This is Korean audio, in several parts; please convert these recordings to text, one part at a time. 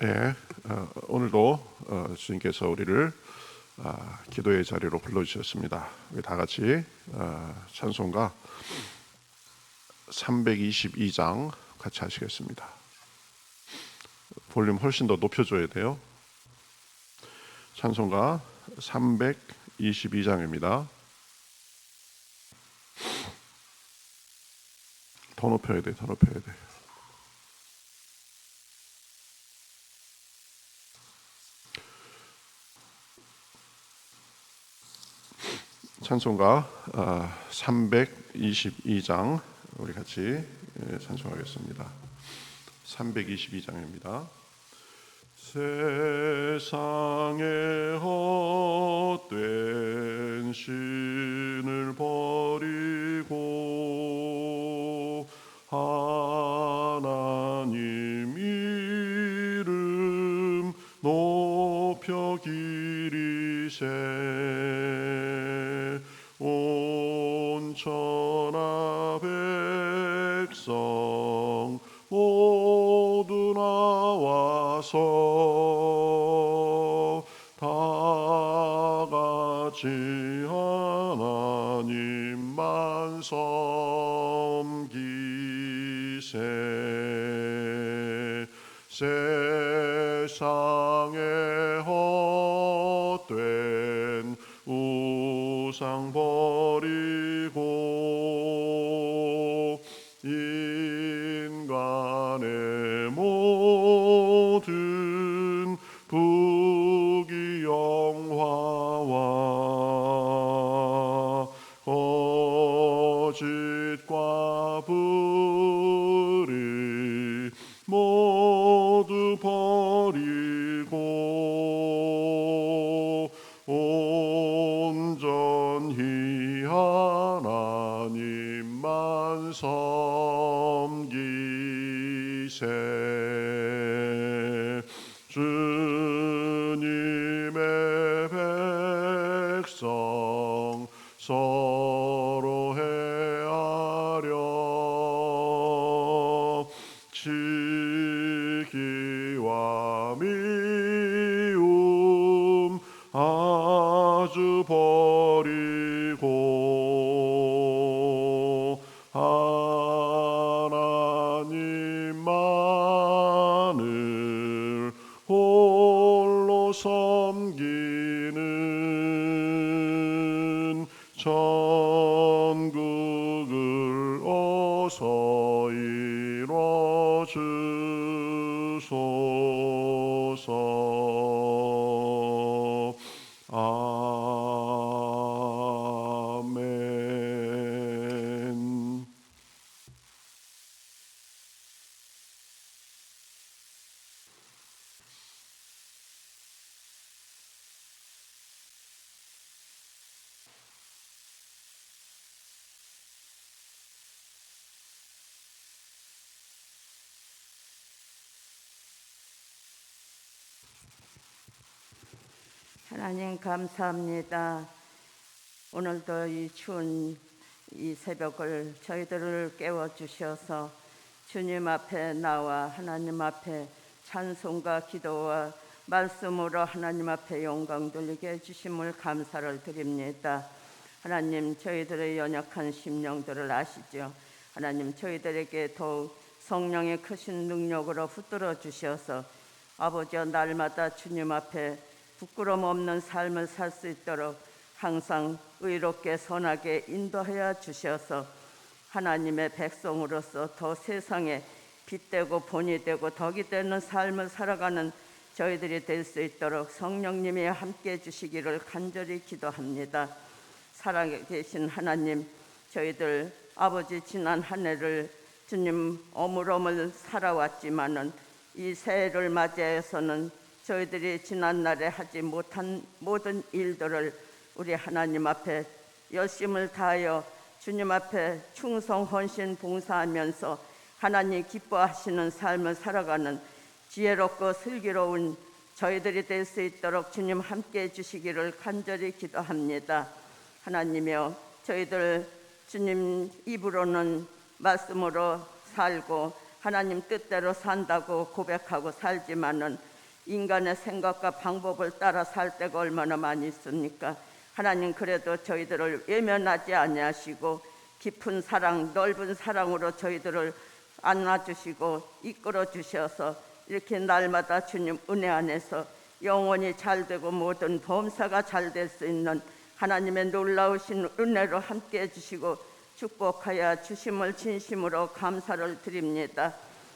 예, 오늘도 주님께서 우리를 기도의 자리로 불러주셨습니다. 우리 다 같이 찬송가 322장 같이 하시겠습니다. 볼륨 훨씬 더 높여줘야 돼요. 찬송가 322장입니다. 더 높여야 돼, 더 높여야 돼. 찬송가 322장 우리 같이 찬송하겠습니다. 322장입니다. 세상에 헛된 신을 버리고 하나님 이름 높여 기리세 온 천하 백성 모두 나와서 다 같이 하나님만 섬기세 세상에 헛된 우상 버리고 인간의 모든 부귀영화와 거짓과 불의 모두 버리고 온전히 하나님만 섬기세 주님의 백성 서로 헤아려 시기와 미움 아주 버리고 하나님만을 홀로 섬기는 천국을 어서 이뤄주소서. 아멘. 하나님 감사합니다. 오늘도 이 추운 이 새벽을 저희들을 깨워주셔서 주님 앞에 나와 하나님 앞에 찬송과 기도와 말씀으로 하나님 앞에 영광 돌리게 해주심을 감사를 드립니다. 하나님 저희들의 연약한 심령들을 아시죠. 하나님 저희들에게 더욱 성령의 크신 능력으로 붙들어 주셔서 아버지여 날마다 주님 앞에 부끄럼 없는 삶을 살 수 있도록 항상 의롭게 선하게 인도하여 주셔서 하나님의 백성으로서 더 세상에 빛되고 본이 되고 덕이 되는 삶을 살아가는 저희들이 될 수 있도록 성령님이 함께해 주시기를 간절히 기도합니다. 살아계신 하나님, 저희들 아버지 지난 한 해를 주님 어물어물 살아왔지만은 이 새해를 맞이해서는 저희들이 지난날에 하지 못한 모든 일들을 우리 하나님 앞에 열심을 다하여 주님 앞에 충성 헌신 봉사하면서 하나님 기뻐하시는 삶을 살아가는 지혜롭고 슬기로운 저희들이 될 수 있도록 주님 함께해 주시기를 간절히 기도합니다. 하나님이여 저희들 주님 입으로는 말씀으로 살고 하나님 뜻대로 산다고 고백하고 살지만은 인간의 생각과 방법을 따라 살 때가 얼마나 많이 있습니까? 하나님 그래도 저희들을 외면하지 아니하시고 깊은 사랑, 넓은 사랑으로 저희들을 안아주시고 이끌어 주셔서 이렇게 날마다 주님 은혜 안에서 영원히 잘되고 모든 범사가 잘 될 수 있는 하나님의 놀라우신 은혜로 함께해 주시고 축복하여 주심을 진심으로 감사를 드립니다.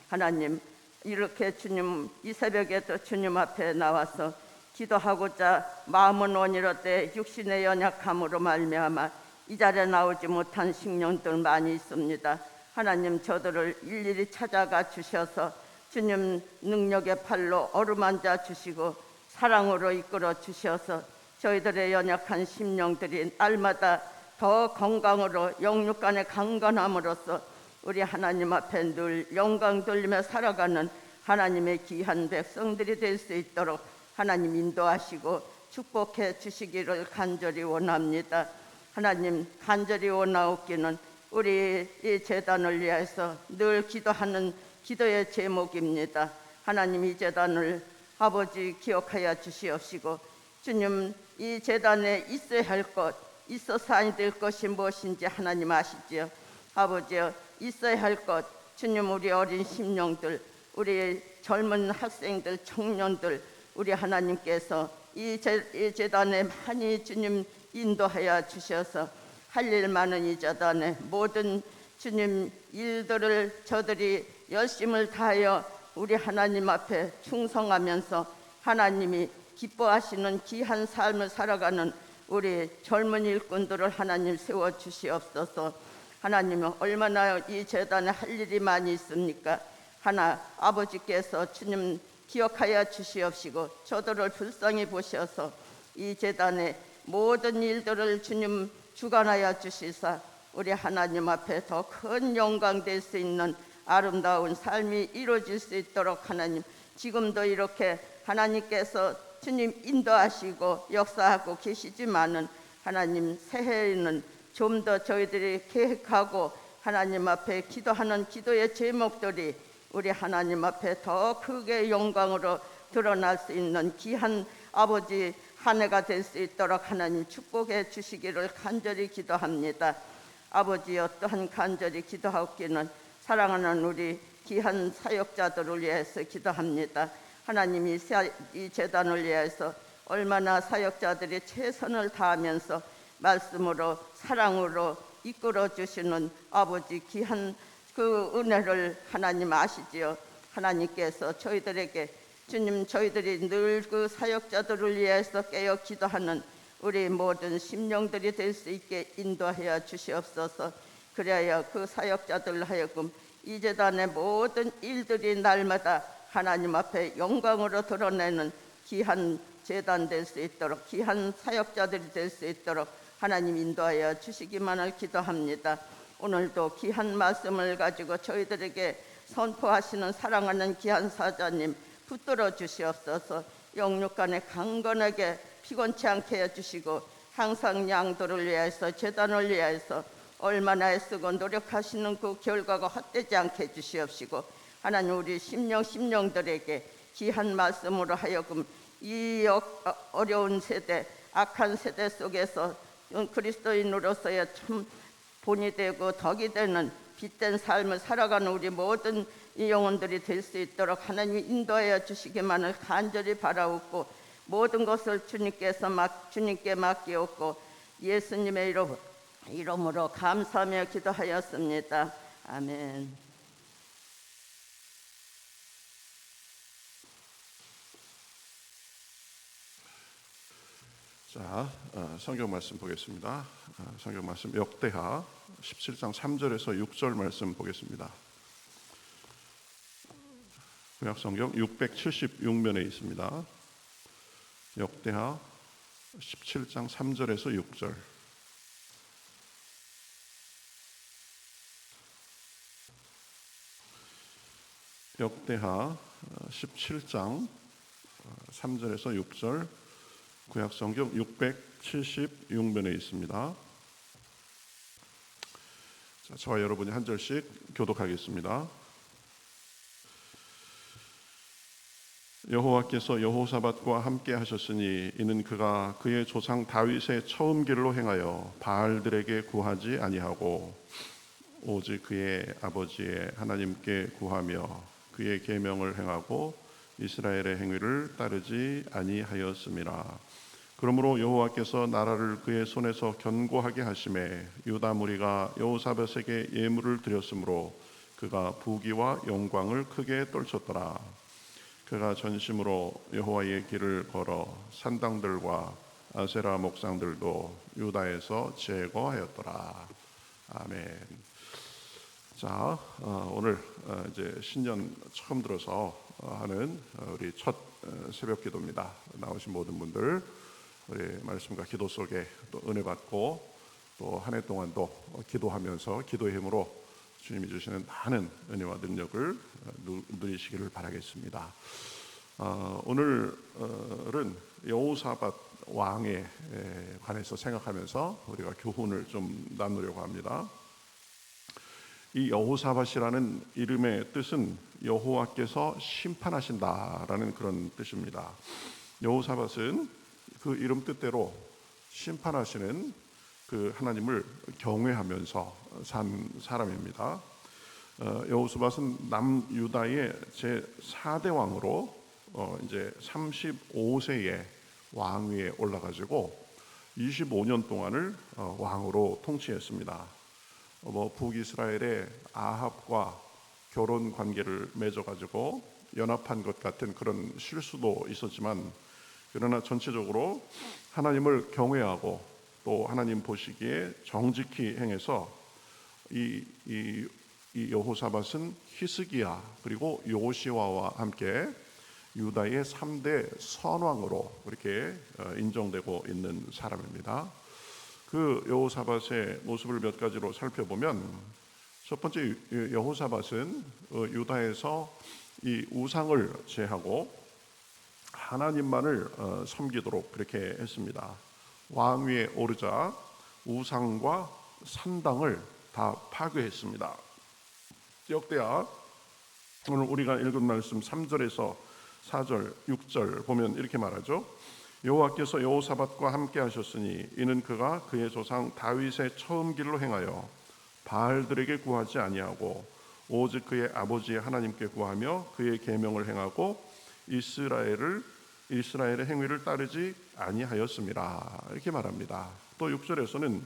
하나님 이렇게 주님 이 새벽에도 주님 앞에 나와서 기도하고자 마음은 원이로되 육신의 연약함으로 말미암아 이 자리에 나오지 못한 식령들 많이 있습니다. 하나님 저들을 일일이 찾아가 주셔서 주님 능력의 팔로 어루만져 주시고 사랑으로 이끌어 주셔서 저희들의 연약한 심령들이 날마다 더 건강으로 영육간의 강건함으로써 우리 하나님 앞에 늘 영광 돌리며 살아가는 하나님의 귀한 백성들이 될 수 있도록 하나님 인도하시고 축복해 주시기를 간절히 원합니다. 하나님 간절히 원하옵기는 우리 이 재단을 위해서 늘 기도하는 기도의 제목입니다. 하나님 이 재단을 아버지 기억하여 주시옵시고 주님 이 재단에 있어야 할 것, 있어서 아니 될 것이 무엇인지 하나님 아시지요. 아버지여 있어야 할 것, 주님 우리 어린 심령들, 우리 젊은 학생들, 청년들, 우리 하나님께서 이 재단에 많이 주님 인도하여 주셔서 할 일 많은 이 재단에 모든 주님 일들을 저들이 열심을 다하여 우리 하나님 앞에 충성하면서 하나님이 기뻐하시는 귀한 삶을 살아가는 우리 젊은 일꾼들을 하나님 세워주시옵소서. 하나님은 얼마나 이 재단에 할 일이 많이 있습니까? 하나 아버지께서 주님 기억하여 주시옵시고 저들을 불쌍히 보셔서 이 재단의 모든 일들을 주님 주관하여 주시사 우리 하나님 앞에 더 큰 영광 될 수 있는 아름다운 삶이 이루어질 수 있도록 하나님 지금도 이렇게 하나님께서 주님 인도하시고 역사하고 계시지만은 하나님 새해에는 좀 더 저희들이 계획하고 하나님 앞에 기도하는 기도의 제목들이 우리 하나님 앞에 더 크게 영광으로 드러날 수 있는 귀한 아버지 한 해가 될 수 있도록 하나님 축복해 주시기를 간절히 기도합니다. 아버지여 또한 간절히 기도하옵기는 사랑하는 우리 귀한 사역자들을 위해서 기도합니다. 하나님이 이 재단을 위해서 얼마나 사역자들이 최선을 다하면서 말씀으로 사랑으로 이끌어 주시는 아버지 귀한 그 은혜를 하나님 아시지요. 하나님께서 저희들에게 주님 저희들이 늘 그 사역자들을 위해서 깨어 기도하는 우리 모든 심령들이 될 수 있게 인도하여 주시옵소서. 그래야 그 사역자들 하여금 이 재단의 모든 일들이 날마다 하나님 앞에 영광으로 드러내는 귀한 재단 될 수 있도록 귀한 사역자들이 될 수 있도록 하나님 인도하여 주시기만을 기도합니다. 오늘도 귀한 말씀을 가지고 저희들에게 선포하시는 사랑하는 귀한 사자님 붙들어 주시옵소서. 영육간에 강건하게 피곤치 않게 해주시고 항상 양도를 위해서 재단을 위해서 얼마나 애쓰고 노력하시는 그 결과가 헛되지 않게 해주시옵시고 하나님 우리 심령들에게 귀한 말씀으로 하여금 이 어려운 세대 악한 세대 속에서 그리스도인으로서의 참 본이 되고 덕이 되는 빛된 삶을 살아가는 우리 모든 이 영혼들이 될 수 있도록 하나님 인도하여 주시기만을 간절히 바라옵고 모든 것을 주님께 맡기옵고 예수님의 이름으로 감사하며 기도하였습니다. 아멘. 자, 성경 말씀 보겠습니다. 성경 말씀 역대하 17장 3절에서 6절 말씀 보겠습니다. 구약 성경 676면에 있습니다. 역대하 17장 3절에서 6절. 역대하 17장 3절에서 6절 구약 성경 676면에 있습니다. 자, 저와 여러분이 한 절씩 교독하겠습니다. 여호와께서 여호사밧과 함께 하셨으니 이는 그가 그의 조상 다윗의 처음 길로 행하여 바알들에게 구하지 아니하고 오직 그의 아버지의 하나님께 구하며 그의 계명을 행하고 이스라엘의 행위를 따르지 아니하였음이라. 그러므로 여호와께서 나라를 그의 손에서 견고하게 하심에 유다 무리가 여호사밧에게 예물을 드렸으므로 그가 부귀와 영광을 크게 떨쳤더라. 그가 전심으로 여호와의 길을 걸어 산당들과 아세라 목상들도 유다에서 제거하였더라. 아멘. 자, 오늘 이제 신년 처음 들어서 하는 우리 첫 새벽 기도입니다. 나오신 모든 분들 우리 말씀과 기도 속에 또 은혜 받고 또 한 해 동안도 기도하면서 기도의 힘으로 주님이 주시는 많은 은혜와 능력을 누리시기를 바라겠습니다. 오늘은 여호사밧 왕에 관해서 생각하면서 우리가 교훈을 좀 나누려고 합니다. 이 여호사밧이라는 이름의 뜻은 여호와께서 심판하신다라는 그런 뜻입니다. 여호사밧은 그 이름 뜻대로 심판하시는 그 하나님을 경외하면서 산 사람입니다. 여호사밧은 남유다의 제 4대 왕으로 이제 35세에 왕위에 올라가지고 25년 동안을 왕으로 통치했습니다. 북이스라엘의 아합과 결혼 관계를 맺어가지고 연합한 것 같은 그런 실수도 있었지만, 그러나 전체적으로 하나님을 경외하고 또 하나님 보시기에 정직히 행해서 이 여호사밧은 히스기야 그리고 요시와와 함께 유다의 3대 선왕으로 이렇게 인정되고 있는 사람입니다. 그 여호사밧의 모습을 몇 가지로 살펴보면, 첫 번째, 여호사밧은 유다에서 이 우상을 제하고 하나님만을 섬기도록 그렇게 했습니다. 왕위에 오르자 우상과 산당을 다 파괴했습니다. 역대하 오늘 우리가 읽은 말씀 3절에서 4절, 6절 보면 이렇게 말하죠. 여호와께서 여호사밧과 함께 하셨으니 이는 그가 그의 조상 다윗의 처음 길로 행하여 바알들에게 구하지 아니하고 오직 그의 아버지의 하나님께 구하며 그의 계명을 행하고 이스라엘의 행위를 따르지 아니하였음이라. 이렇게 말합니다. 또 6절에서는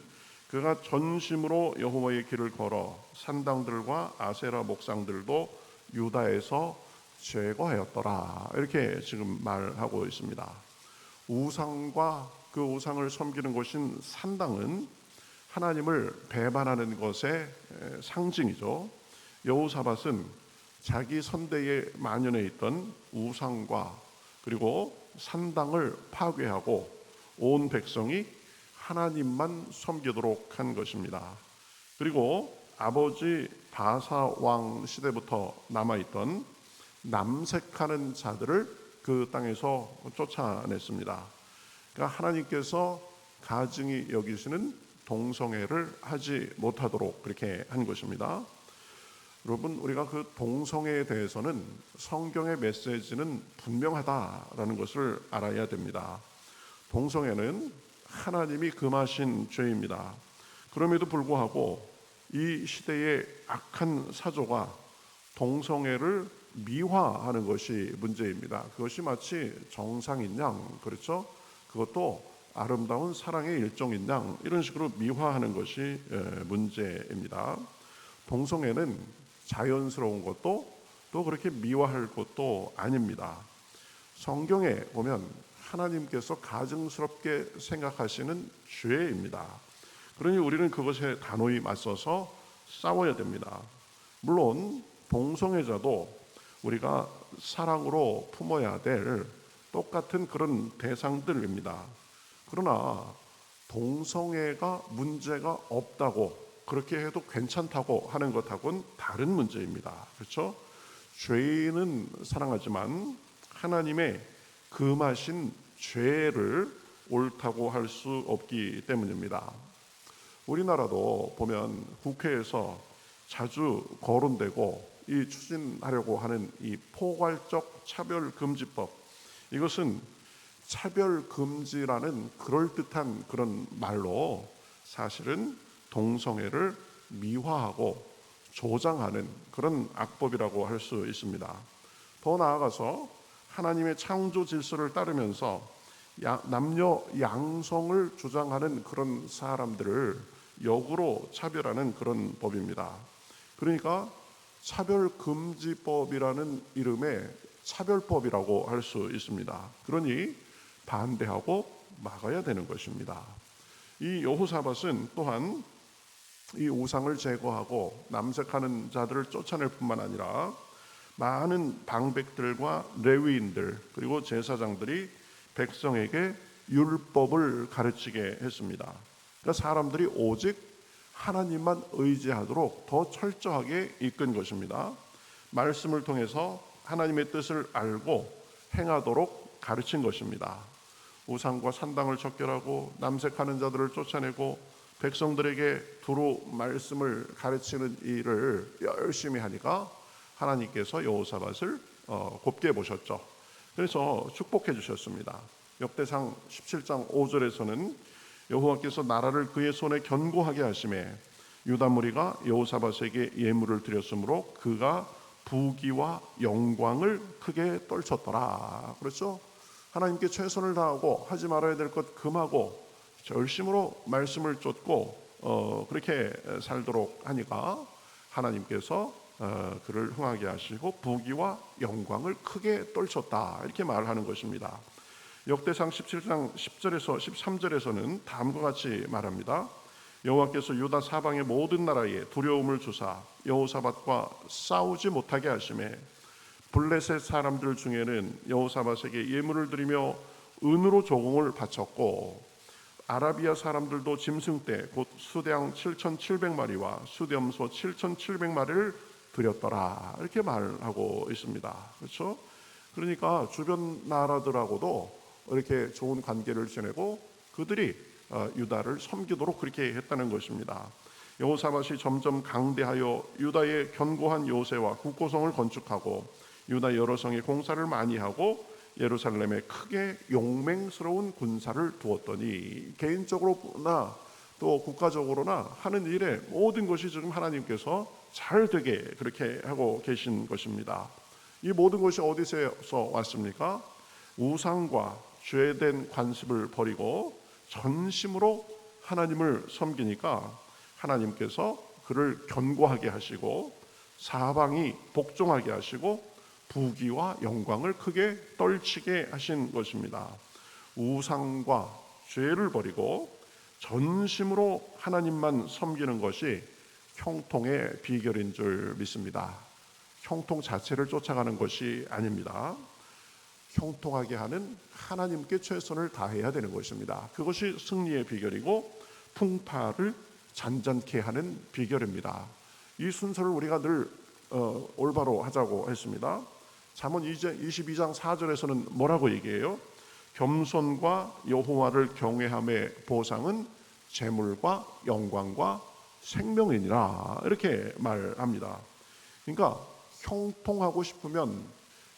그가 전심으로 여호와의 길을 걸어 산당들과 아세라 목상들도 유다에서 제거하였더라. 이렇게 지금 말하고 있습니다. 우상과 그 우상을 섬기는 곳인 산당은 하나님을 배반하는 것의 상징이죠. 여호사밧은 자기 선대에 만연해 있던 우상과 그리고 산당을 파괴하고 온 백성이 하나님만 섬기도록 한 것입니다. 그리고 아버지 바사 왕 시대부터 남아있던 남색하는 자들을 그 땅에서 쫓아냈습니다. 그러니까 하나님께서 가증히 여기시는 동성애를 하지 못하도록 그렇게 한 것입니다. 여러분, 우리가 그 동성애에 대해서는 성경의 메시지는 분명하다라는 것을 알아야 됩니다. 동성애는 하나님이 금하신 죄입니다. 그럼에도 불구하고 이 시대의 악한 사조가 동성애를 미화하는 것이 문제입니다. 그것이 마치 정상인 양, 그렇죠? 그것도 아름다운 사랑의 일종인 양, 이런 식으로 미화하는 것이 문제입니다. 동성애는 자연스러운 것도 또 그렇게 미화할 것도 아닙니다. 성경에 보면 하나님께서 가증스럽게 생각하시는 죄입니다. 그러니 우리는 그것에 단호히 맞서서 싸워야 됩니다. 물론 동성애자도 우리가 사랑으로 품어야 될 똑같은 그런 대상들입니다. 그러나 동성애가 문제가 없다고 그렇게 해도 괜찮다고 하는 것하고는 다른 문제입니다. 그렇죠? 죄인은 사랑하지만 하나님의 금하신 죄를 옳다고 할 수 없기 때문입니다. 우리나라도 보면 국회에서 자주 거론되고 이 추진하려고 하는 이 포괄적 차별금지법, 이것은 차별금지라는 그럴듯한 그런 말로 사실은 동성애를 미화하고 조장하는 그런 악법이라고 할 수 있습니다. 더 나아가서 하나님의 창조 질서를 따르면서 남녀 양성을 주장하는 그런 사람들을 역으로 차별하는 그런 법입니다. 그러니까 차별금지법이라는 이름의 차별법이라고 할 수 있습니다. 그러니 반대하고 막아야 되는 것입니다. 이 여호사밧은 또한 이 우상을 제거하고 남색하는 자들을 쫓아낼 뿐만 아니라 많은 방백들과 레위인들 그리고 제사장들이 백성에게 율법을 가르치게 했습니다. 그러니까 사람들이 오직 하나님만 의지하도록 더 철저하게 이끈 것입니다. 말씀을 통해서 하나님의 뜻을 알고 행하도록 가르친 것입니다. 우상과 산당을 척결하고 남색하는 자들을 쫓아내고 백성들에게 두루 말씀을 가르치는 일을 열심히 하니까 하나님께서 여호사밧을 곱게 보셨죠. 그래서 축복해 주셨습니다. 역대상 17장 5절에서는 여호와께서 나라를 그의 손에 견고하게 하심에 유다 무리가 여호사밧에게 예물을 드렸으므로 그가 부귀와 영광을 크게 떨쳤더라. 그렇죠? 하나님께 최선을 다하고 하지 말아야 될 것 금하고 열심으로 말씀을 쫓고 그렇게 살도록 하니까 하나님께서 그를 흥하게 하시고 부귀와 영광을 크게 떨쳤다, 이렇게 말하는 것입니다. 역대상 17장 10절에서 13절에서는 다음과 같이 말합니다. 여호와께서 유다 사방의 모든 나라에 두려움을 주사 여호사밧과 싸우지 못하게 하심에 블레셋 사람들 중에는 여호사밧에게 예물을 드리며 은으로 조공을 바쳤고 아라비아 사람들도 짐승떼 곧 수대양 7,700마리와 수렴소 7,700마리를 드렸더라, 이렇게 말하고 있습니다. 그렇죠? 그러니까 주변 나라들하고도 이렇게 좋은 관계를 지내고 그들이 유다를 섬기도록 그렇게 했다는 것입니다. 여호사밧이 점점 강대하여 유다의 견고한 요새와 국고성을 건축하고 유다 여러 성에 공사를 많이 하고 예루살렘에 크게 용맹스러운 군사를 두었더니 개인적으로나 또 국가적으로나 하는 일에 모든 것이 지금 하나님께서 잘 되게 그렇게 하고 계신 것입니다. 이 모든 것이 어디서 왔습니까? 우상과 죄된 관습을 버리고 전심으로 하나님을 섬기니까 하나님께서 그를 견고하게 하시고 사방이 복종하게 하시고 부귀와 영광을 크게 떨치게 하신 것입니다. 우상과 죄를 버리고 전심으로 하나님만 섬기는 것이 형통의 비결인 줄 믿습니다. 형통 자체를 쫓아가는 것이 아닙니다. 형통하게 하는 하나님께 최선을 다해야 되는 것입니다. 그것이 승리의 비결이고 풍파를 잔잔케 하는 비결입니다. 이 순서를 우리가 늘 올바로 하자고 했습니다. 잠언 22장 4절에서는 뭐라고 얘기해요? 겸손과 여호와를 경외함의 보상은 재물과 영광과 생명이니라, 이렇게 말합니다. 그러니까 형통하고 싶으면,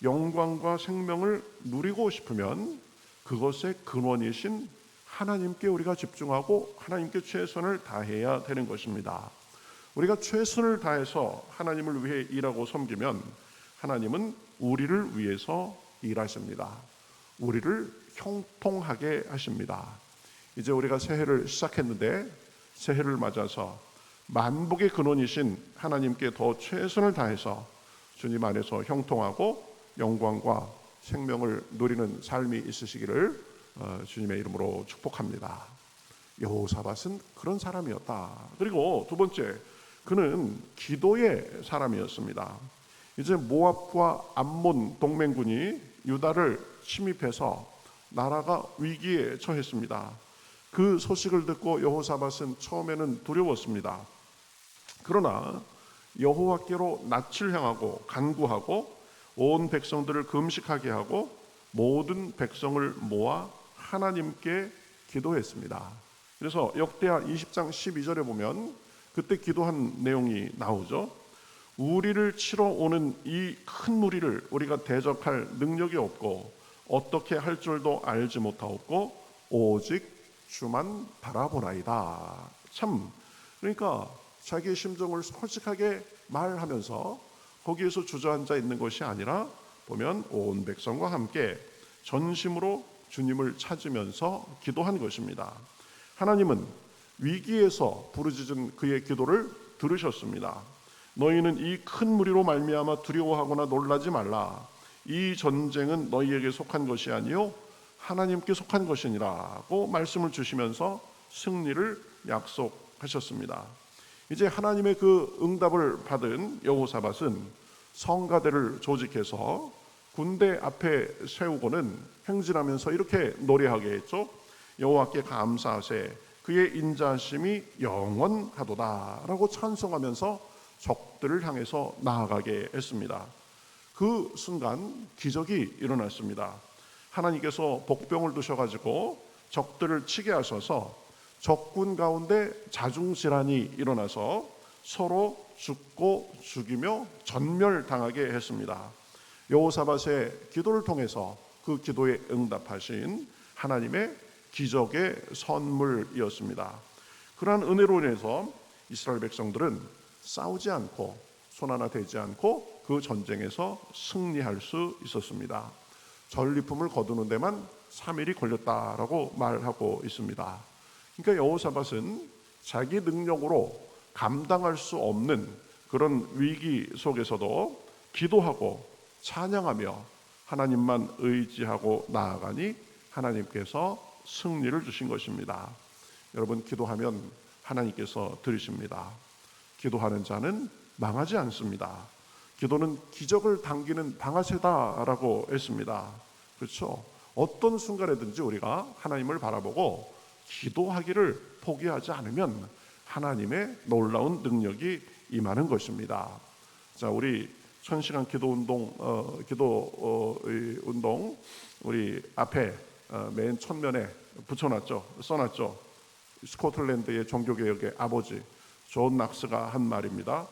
영광과 생명을 누리고 싶으면 그것의 근원이신 하나님께 우리가 집중하고 하나님께 최선을 다해야 되는 것입니다. 우리가 최선을 다해서 하나님을 위해 일하고 섬기면 하나님은 우리를 위해서 일하십니다. 우리를 형통하게 하십니다. 이제 우리가 새해를 시작했는데 새해를 맞아서 만복의 근원이신 하나님께 더 최선을 다해서 주님 안에서 형통하고 영광과 생명을 누리는 삶이 있으시기를 주님의 이름으로 축복합니다. 여호사밧은 그런 사람이었다. 그리고 두 번째, 그는 기도의 사람이었습니다. 이제 모압과 암몬 동맹군이 유다를 침입해서 나라가 위기에 처했습니다. 그 소식을 듣고 여호사밧은 처음에는 두려웠습니다. 그러나 여호와께로 낯을 향하고 간구하고 온 백성들을 금식하게 하고 모든 백성을 모아 하나님께 기도했습니다. 그래서 역대하 20장 12절에 보면 그때 기도한 내용이 나오죠. 우리를 치러 오는 이 큰 무리를 우리가 대적할 능력이 없고 어떻게 할 줄도 알지 못하옵고 오직 주만 바라보나이다. 참, 그러니까 자기의 심정을 솔직하게 말하면서 거기에서 주저앉아 있는 것이 아니라 보면 온 백성과 함께 전심으로 주님을 찾으면서 기도한 것입니다. 하나님은 위기에서 부르짖은 그의 기도를 들으셨습니다. 너희는 이 큰 무리로 말미암아 두려워하거나 놀라지 말라. 이 전쟁은 너희에게 속한 것이 아니요 하나님께 속한 것이니라고 말씀을 주시면서 승리를 약속하셨습니다. 이제 하나님의 그 응답을 받은 여호사밧은 성가대를 조직해서 군대 앞에 세우고는 행진하면서 이렇게 노래하게 했죠. 여호와께 감사하세 그의 인자하심이 영원하도다라고 찬송하면서 적들을 향해서 나아가게 했습니다. 그 순간 기적이 일어났습니다. 하나님께서 복병을 두셔가지고 적들을 치게 하셔서 적군 가운데 자중질환이 일어나서 서로 죽고 죽이며 전멸당하게 했습니다. 여호사밧의 기도를 통해서 그 기도에 응답하신 하나님의 기적의 선물이었습니다. 그러한 은혜로 인해서 이스라엘 백성들은 싸우지 않고 손 하나 대지 않고 그 전쟁에서 승리할 수 있었습니다. 전리품을 거두는 데만 3일이 걸렸다라고 말하고 있습니다. 그러니까 여호사밧은 자기 능력으로 감당할 수 없는 그런 위기 속에서도 기도하고 찬양하며 하나님만 의지하고 나아가니 하나님께서 승리를 주신 것입니다. 여러분, 기도하면 하나님께서 들으십니다. 기도하는 자는 망하지 않습니다. 기도는 기적을 당기는 방아쇠다라고 했습니다. 그렇죠? 어떤 순간에든지 우리가 하나님을 바라보고 기도하기를 포기하지 않으면 하나님의 놀라운 능력이 임하는 것입니다. 자, 우리 1000시간 기도 운동 우리 앞에 맨 첫면에 붙여놨죠. 써놨죠. 스코틀랜드의 종교개혁의 아버지 존 낙스가 한 말입니다.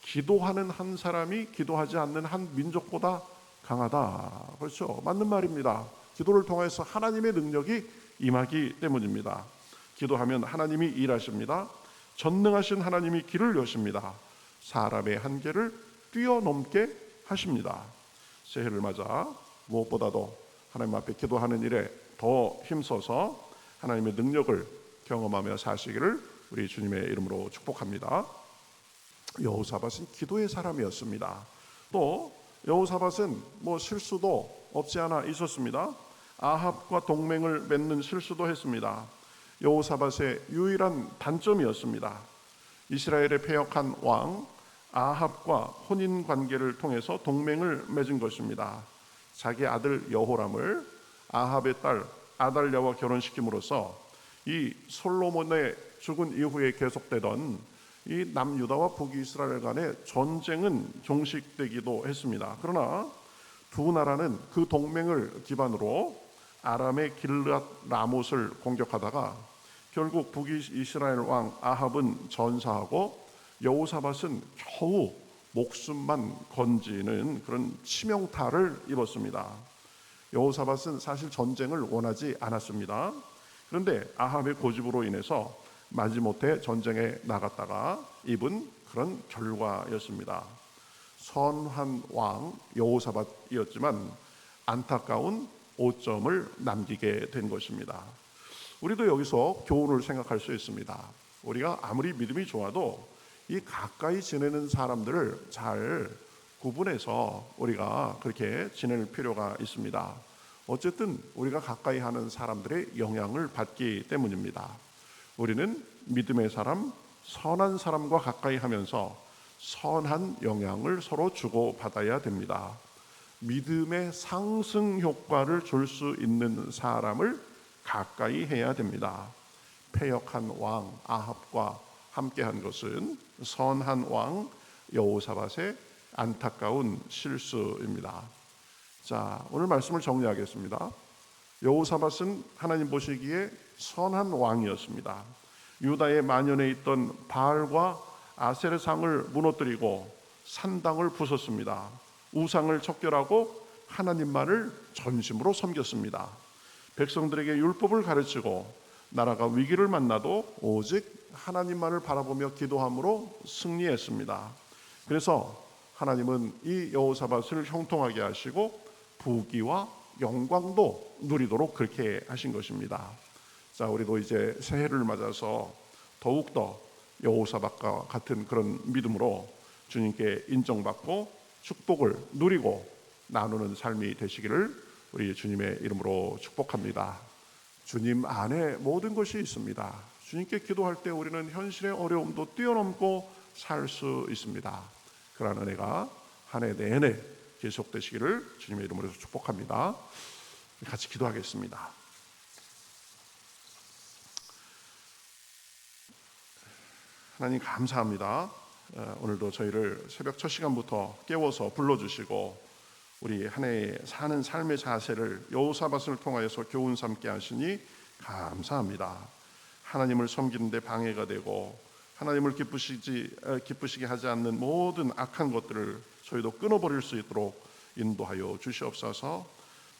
기도하는 한 사람이 기도하지 않는 한 민족보다 강하다. 그렇죠? 맞는 말입니다. 기도를 통해서 하나님의 능력이 임하기 때문입니다. 기도하면 하나님이 일하십니다. 전능하신 하나님이 길을 여십니다. 사람의 한계를 뛰어넘게 하십니다. 새해를 맞아 무엇보다도 하나님 앞에 기도하는 일에 더 힘써서 하나님의 능력을 경험하며 사시기를 우리 주님의 이름으로 축복합니다. 여호사밧은 기도의 사람이었습니다. 또 여호사밧은 실수도 없지 않아 있었습니다. 아합과 동맹을 맺는 실수도 했습니다. 여호사밧의 유일한 단점이었습니다. 이스라엘의 패역한 왕 아합과 혼인 관계를 통해서 동맹을 맺은 것입니다. 자기 아들 여호람을 아합의 딸 아달랴와 결혼시킴으로써 이 솔로몬의 죽은 이후에 계속되던 이 남유다와 북이스라엘 간의 전쟁은 종식되기도 했습니다. 그러나 두 나라는 그 동맹을 기반으로 아람의 길앗 라못을 공격하다가 결국 북이스라엘 왕 아합은 전사하고 여호사밧은 겨우 목숨만 건지는 그런 치명타를 입었습니다. 여호사밧은 사실 전쟁을 원하지 않았습니다. 그런데 아합의 고집으로 인해서 마지못해 전쟁에 나갔다가 입은 그런 결과였습니다. 선한 왕 여호사밧이었지만 안타까운 오점을 남기게 된 것입니다. 우리도 여기서 교훈을 생각할 수 있습니다. 우리가 아무리 믿음이 좋아도 이 가까이 지내는 사람들을 잘 구분해서 우리가 그렇게 지낼 필요가 있습니다. 어쨌든 우리가 가까이 하는 사람들의 영향을 받기 때문입니다. 우리는 믿음의 사람, 선한 사람과 가까이 하면서 선한 영향을 서로 주고받아야 됩니다. 믿음의 상승 효과를 줄 수 있는 사람을 가까이 해야 됩니다. 패역한 왕 아합과 함께한 것은 선한 왕 여호사밧의 안타까운 실수입니다. 자, 오늘 말씀을 정리하겠습니다. 여호사밧은 하나님 보시기에 선한 왕이었습니다. 유다의 만연해 있던 바알과 아세르상을 무너뜨리고 산당을 부쉈습니다. 우상을 척결하고 하나님만을 전심으로 섬겼습니다. 백성들에게 율법을 가르치고 나라가 위기를 만나도 오직 하나님만을 바라보며 기도함으로 승리했습니다. 그래서 하나님은 이 여호사밧을 형통하게 하시고 부귀와 영광도 누리도록 그렇게 하신 것입니다. 자, 우리도 이제 새해를 맞아서 더욱더 여호사밧과 같은 그런 믿음으로 주님께 인정받고 축복을 누리고 나누는 삶이 되시기를 우리 주님의 이름으로 축복합니다. 주님 안에 모든 것이 있습니다. 주님께 기도할 때 우리는 현실의 어려움도 뛰어넘고 살 수 있습니다. 그러한 은혜가 한 해 내내 계속되시기를 주님의 이름으로 축복합니다. 같이 기도하겠습니다. 하나님 감사합니다. 오늘도 저희를 새벽 첫 시간부터 깨워서 불러주시고 우리 한 해에 사는 삶의 자세를 여호사밧을 통하여서 교훈 삼게 하시니 감사합니다. 하나님을 섬기는 데 방해가 되고 하나님을 기쁘시게 하지 않는 모든 악한 것들을 저희도 끊어버릴 수 있도록 인도하여 주시옵소서.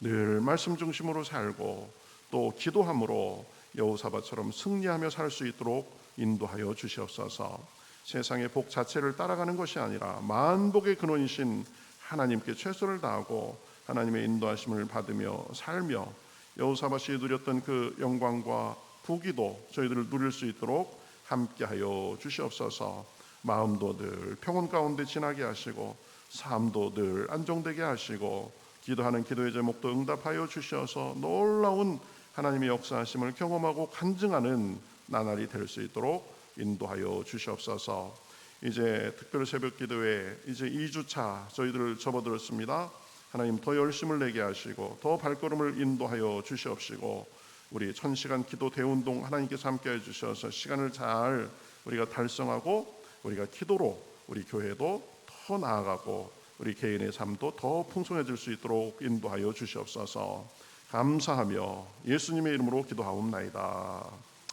늘 말씀 중심으로 살고 또 기도함으로 여호사밧처럼 승리하며 살 수 있도록 인도하여 주시옵소서. 세상의 복 자체를 따라가는 것이 아니라 만복의 근원이신 하나님께 최선을 다하고 하나님의 인도하심을 받으며 살며 여호사밧이 누렸던 그 영광과 부귀도 저희들을 누릴 수 있도록 함께하여 주시옵소서. 마음도 늘 평온 가운데 지나게 하시고 삶도 늘 안정되게 하시고 기도하는 기도의 제목도 응답하여 주셔서 놀라운 하나님의 역사하심을 경험하고 간증하는 나날이 될 수 있도록 인도하여 주시옵소서. 이제 특별 새벽 기도회 이제 2주차 저희들을 접어들었습니다. 하나님 더 열심을 내게 하시고 더 발걸음을 인도하여 주시옵시고 우리 1000시간 기도 대운동 하나님께서 함께해 주셔서 시간을 잘 우리가 달성하고 우리가 기도로 우리 교회도 더 나아가고 우리 개인의 삶도 더 풍성해질 수 있도록 인도하여 주시옵소서. 감사하며 예수님의 이름으로 기도하옵나이다.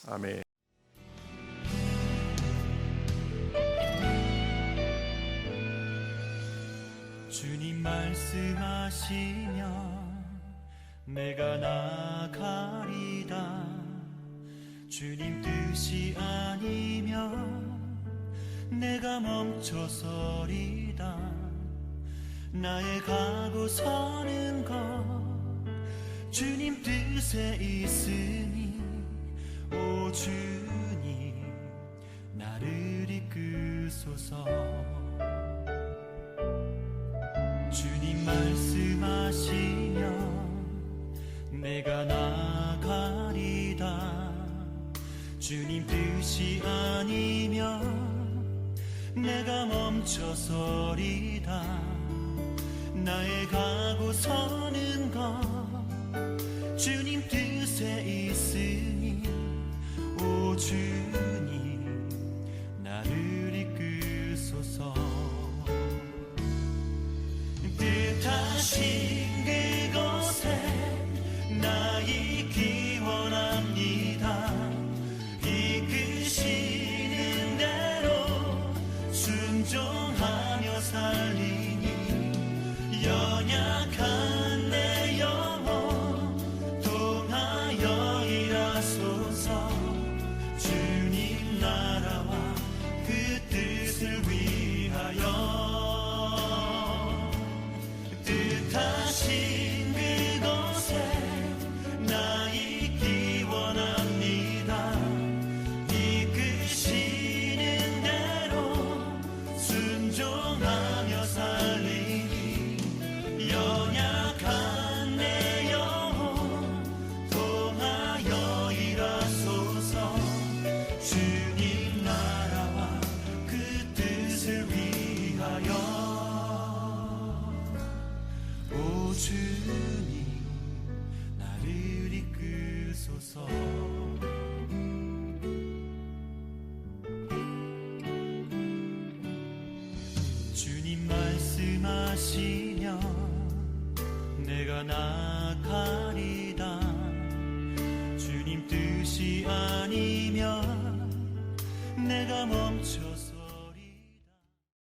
아멘. 주님 말씀하시면 내가 나가리다. 주님 뜻이 아니면 내가 멈춰서리다. 나의 가고 서는 것 주님 뜻에 있으니 오 주님 나를 이끄소서. 주님 말씀하시면 내가 나가리다. 주님 뜻이 아니면 내가 멈춰서리다. 나의 가고 서는 것 주님 뜻에 있으니 오 주님 나를 이끄소서. 뜻하신 그곳에 나 있기 원합니다. 이끄시는 대로 순종하며 살리니 연약한 내 영혼 통하여 일하소서. 주님 나라와 그 뜻을 위하여 뜻하신 그곳에 나 있기 원합니다. 이끄시는 대로 순종하며 살리니 연약한 내 영혼 통하여 일하소서. 주님 나라와 그 뜻을 위하여 오 주님 나를 이끄소서. 주님 말씀하시면 내가 나가리다. 주님 뜻이 아니면 내가 멈춰서